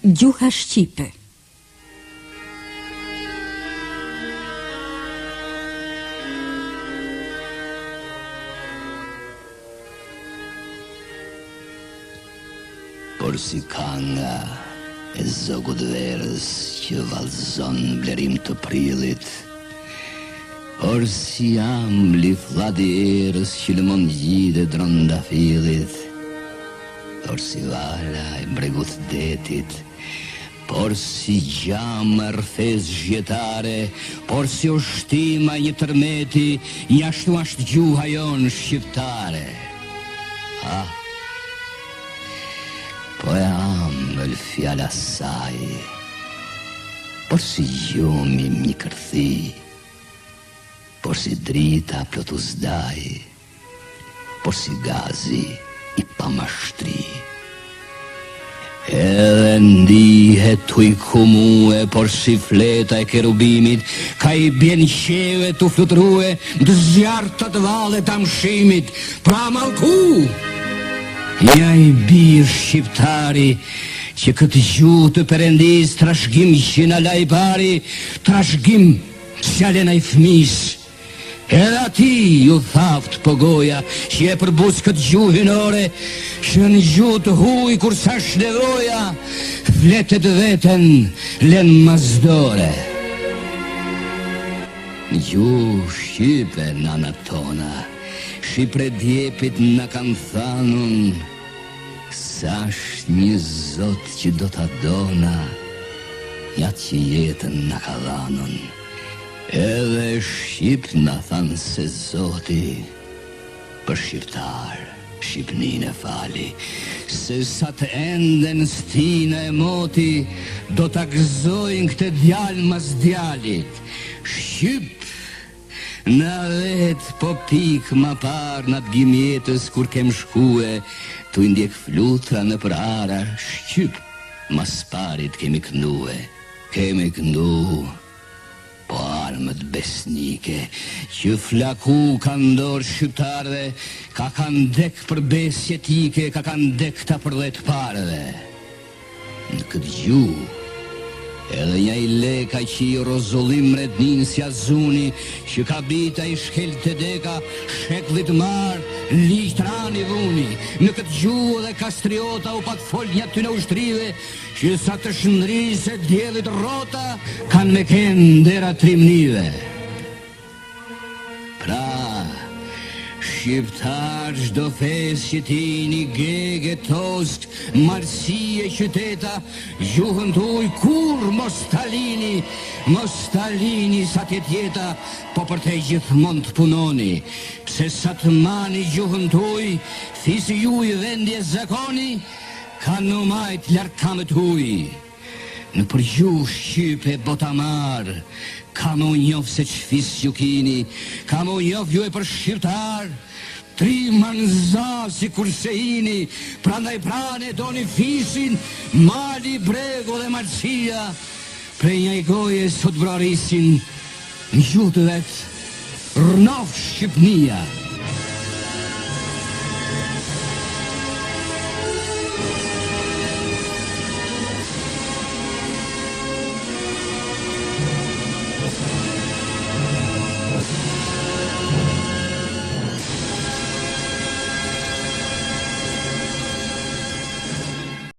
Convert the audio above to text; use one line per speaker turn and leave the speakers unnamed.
Gjuha shqipe.
Por si kanga e zogut verës që vallëzon blerim të prillit, por si ambli fladi erës që lëmon gjide drondafillit, por si vala e bregut detit, por si gjama rthes zgjetare, por si ushtima një tërmeti, njashtu ashtë gjuha jon shqiptare. Po e ambël fjala saj, por si gjumi një kërthi, por si drita plotu zdaj, por si gazi i pamashtri. Edhe ndihet tuj kumue, por si fleta e kerubimit, ka i bjen qeve tu flutrue, dë zjartat vale të amshimit, pra malku! Ja i birë shqiptari, që këtë gjuhë të perendis trashgim që në laj pari, trashgim qalen a i fmis. Edhe ati ju thaft po goja, që e përbus këtë gjuhë hinore, që në gjuhë të huj kur sa shnevoja, fletet veten len mazdore. Në gjuhë shqipe nana tona, Shqipre djepit në kanë thanun, sash një zot që do t'a dona, jatë që jetën në ka dhanun. Edhe Shqip në thanë se zoti, për shqiptar, Shqipnin e fali, se sa të enden stina e moti, do t'a gëzojnë këtë djalë mas djalit. Shqip në vetë po pik ma par në të gjimjetës kur kem shkue, tu indjek flutra në për ara, Shqip, mas parit kemi këndue, kemi këndu, po armët besnike, që flaku ka ndorë shqiptarve, ka kanë dek për besjetike, ka kanë dek ta për dhe të parve. Në këtë gjuhë, edhe nja i leka që i rozullim rednin si azuni, që ka bita i shkel të deka, sheklit marë, liqë rani vuni. Në këtë gjuhë dhe kastriota u pat fol një ty në ushtrive, që sa të shëndri se djelit rota, kanë me kënë dera trimnive. Pra, shqiptar çdo fes që ti një gege tost, marësie qyteta, gjuhën tuj kur mos talini sa tjetjeta, po për te gjithmon të punoni, pse sa të mani gjuhën tuj, fisi ju i vendje zakoni, ka në majt larkamet huj. Në përgjuh Shqipe botamar, ka më njof se që fis ju kini, ka më njof ju e për shqiptar, tri manza si kurse ini, prandaj prane do një fisin, mali, brego dhe marcia, prej një i goje sot brarisin, në gjutë vetë, rënof Shqipnia.